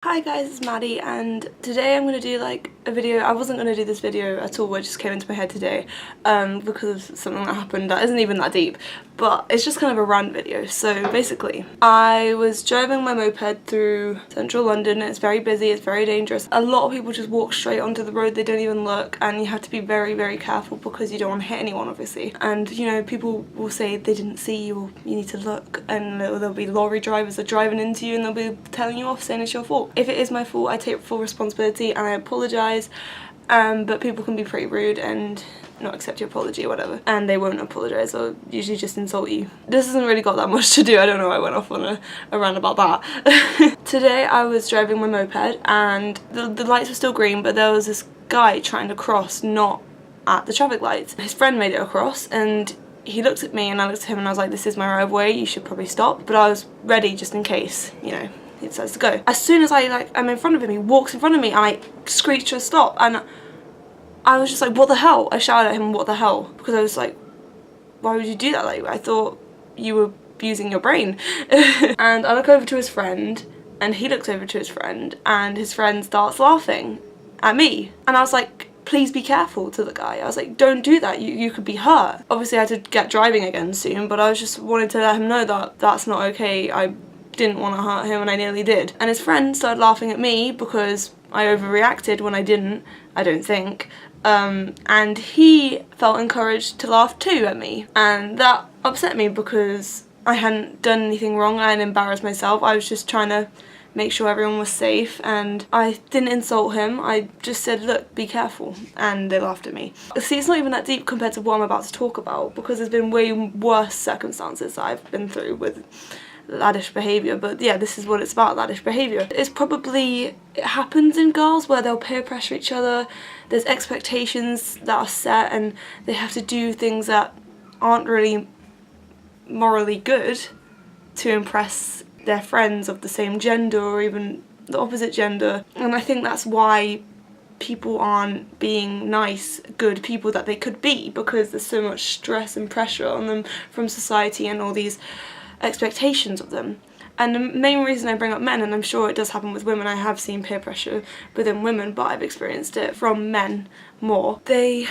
Hi guys, it's Maddie, and today I'm going to do like a video. I wasn't going to do this video at all, it just came into my head today because of something that happened that isn't even that deep, but it's just kind of a rant video. So basically, I was driving my moped through central London. It's very busy, it's very dangerous. A lot of people just walk straight onto the road, they don't even look, and you have to be very, very careful because you don't want to hit anyone, obviously. And you know, people will say they didn't see you, or you need to look, and there'll be lorry drivers that are driving into you and they'll be telling you off, saying it's your fault. If it is my fault, I take full responsibility and I apologise, but people can be pretty rude and not accept your apology or whatever, and they won't apologise or usually just insult you. This hasn't really got that much to do, I don't know why I went off on a rant about that. Today I was driving my moped and the lights were still green, but there was this guy trying to cross, not at the traffic lights. His friend made it across and he looked at me and I looked at him and I was like, this is my right of way, you should probably stop. But I was ready just in case, you know, he decides to go. As soon as I'm in front of him, he walks in front of me and I screech to a stop, and I was just like, what the hell? I shouted at him, what the hell? Because I was like, why would you do that? Like, I thought you were using your brain. And I look over to his friend and he looks over to his friend and his friend starts laughing at me. And I was like, please be careful, to the guy. I was like, don't do that, you could be hurt. Obviously I had to get driving again soon, but I was just wanted to let him know that that's not okay. I didn't want to hurt him and I nearly did. And his friend started laughing at me because I overreacted when I didn't, I don't think. And he felt encouraged to laugh too at me. And that upset me because I hadn't done anything wrong, I hadn't embarrassed myself, I was just trying to make sure everyone was safe, and I didn't insult him, I just said, look, be careful, and they laughed at me. See, it's not even that deep compared to what I'm about to talk about, because there's been way worse circumstances that I've been through with laddish behaviour, but yeah, this is what it's about, laddish behaviour. It happens in girls where they'll peer pressure each other, there's expectations that are set and they have to do things that aren't really morally good to impress their friends of the same gender or even the opposite gender. And I think that's why people aren't being nice, good people that they could be, because there's so much stress and pressure on them from society and all these expectations of them. And the main reason I bring up men, and I'm sure it does happen with women, I have seen peer pressure within women, but I've experienced it from men more. They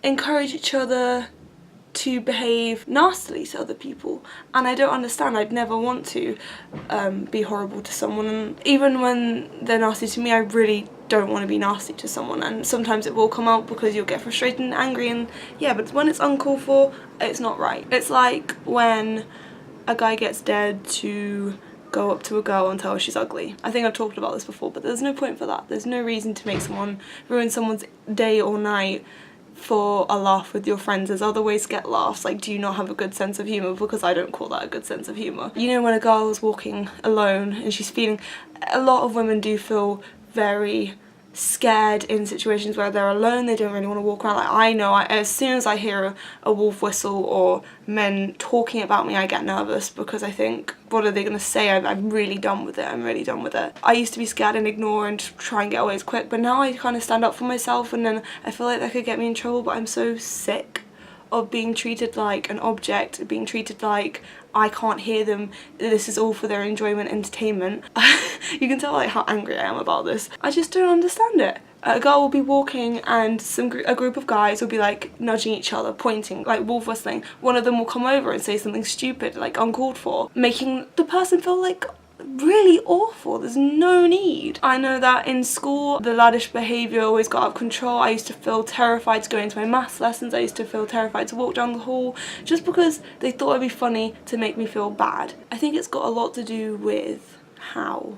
encourage each other to behave nastily to other people, and I don't understand. I'd never want to be horrible to someone, and even when they're nasty to me, I really don't want to be nasty to someone, and sometimes it will come out because you'll get frustrated and angry, and yeah, but when it's uncalled for, it's not right. It's like when a guy gets dared to go up to a girl and tell her she's ugly. I think I've talked about this before, but there's no point for that. There's no reason to make someone ruin someone's day or night for a laugh with your friends. There's other ways to get laughs. Like, do you not have a good sense of humour? Because I don't call that a good sense of humour. You know, when a girl is walking alone and she's feeling, a lot of women do feel very scared in situations where they're alone, they don't really want to walk around. Like, I know, as soon as I hear a wolf whistle or men talking about me, I get nervous because I think, what are they going to say? I'm really done with it, I'm really done with it. I used to be scared and ignore and try and get away as quick, but now I kind of stand up for myself, and then I feel like that could get me in trouble, but I'm so sick of being treated like an object, being treated like I can't hear them, this is all for their enjoyment, entertainment. You can tell like how angry I am about this. I just don't understand it. A girl will be walking and a group of guys will be like nudging each other, pointing, like wolf whistling. One of them will come over and say something stupid, like uncalled for, making the person feel like really awful. There's no need. I know that in school the laddish behaviour always got out of control. I used to feel terrified to go into my maths lessons, I used to feel terrified to walk down the hall just because they thought it'd be funny to make me feel bad. I think it's got a lot to do with how.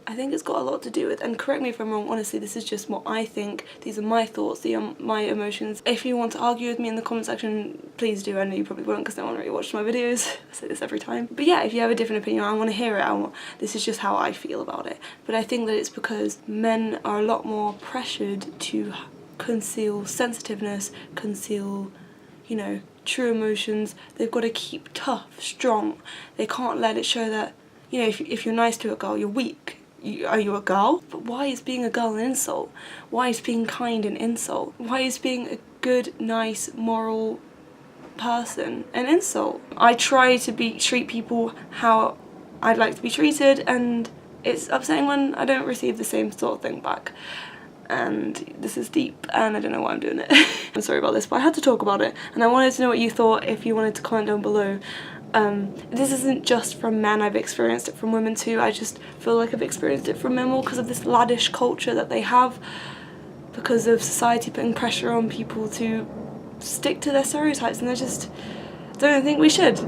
I think it's got a lot to do with, and correct me if I'm wrong, honestly, this is just what I think, these are my thoughts, these are my emotions. If you want to argue with me in the comment section, please do. I know you probably won't because no one really watches my videos, I say this every time. But yeah, if you have a different opinion, I want to hear it, this is just how I feel about it. But I think that it's because men are a lot more pressured to conceal sensitiveness, conceal, you know, true emotions. They've got to keep tough, strong. They can't let it show that, you know, if you're nice to a girl, you're weak. Are you a girl? But why is being a girl an insult? Why is being kind an insult? Why is being a good, nice, moral person an insult? I try to treat people how I'd like to be treated, and it's upsetting when I don't receive the same sort of thing back. And this is deep and I don't know why I'm doing it. I'm sorry about this, but I had to talk about it and I wanted to know what you thought. If you wanted to comment down below. This isn't just from men, I've experienced it from women too. I just feel like I've experienced it from men more because of this laddish culture that they have, because of society putting pressure on people to stick to their stereotypes, and I just don't think we should.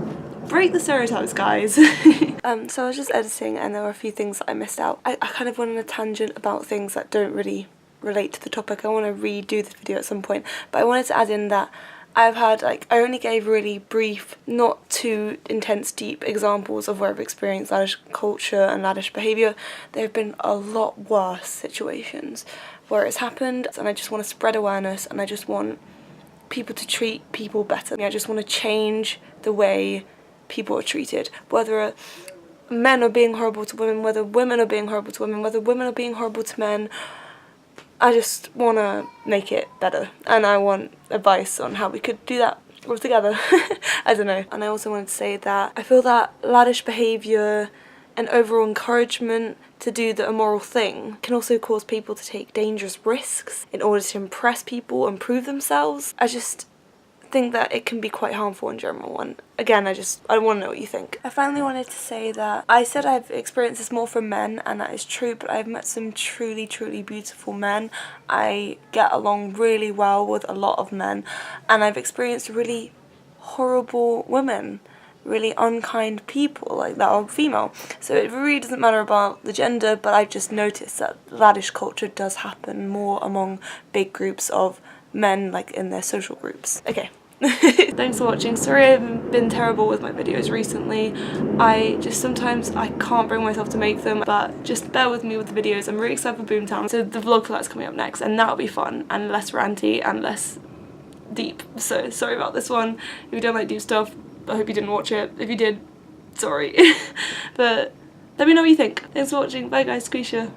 Break the stereotypes, guys. So I was just editing and there were a few things that I missed out. I kind of went on a tangent about things that don't really relate to the topic. I want to redo this video at some point, but I wanted to add in that I've had, like, I only gave really brief, not too intense, deep examples of where I've experienced laddish culture and laddish behaviour. There have been a lot worse situations where it's happened, and I just want to spread awareness and I just want people to treat people better. I just want to change the way people are treated, whether men are being horrible to women, whether women are being horrible to women, whether women are being horrible to men. I just want to make it better and I want advice on how we could do that all together. I don't know. And I also wanted to say that I feel that laddish behaviour and overall encouragement to do the immoral thing can also cause people to take dangerous risks in order to impress people and prove themselves. I just think that it can be quite harmful in general, and again I want to know what you think. I finally wanted to say that I said I've experienced this more from men, and that is true, but I've met some truly beautiful men. I get along really well with a lot of men, and I've experienced really horrible women, really unkind people like that are female. So it really doesn't matter about the gender, but I've just noticed that laddish culture does happen more among big groups of men, like in their social groups. Okay. Thanks for watching. Sorry I've been terrible with my videos recently. Sometimes I can't bring myself to make them, but just bear with me with the videos. I'm really excited for Boomtown, so the vlog for that's coming up next, and that'll be fun and less ranty and less deep. So sorry about this one. If you don't like deep stuff, I hope you didn't watch it. If you did, sorry. But let me know what you think. Thanks for watching. Bye guys, Squeesha.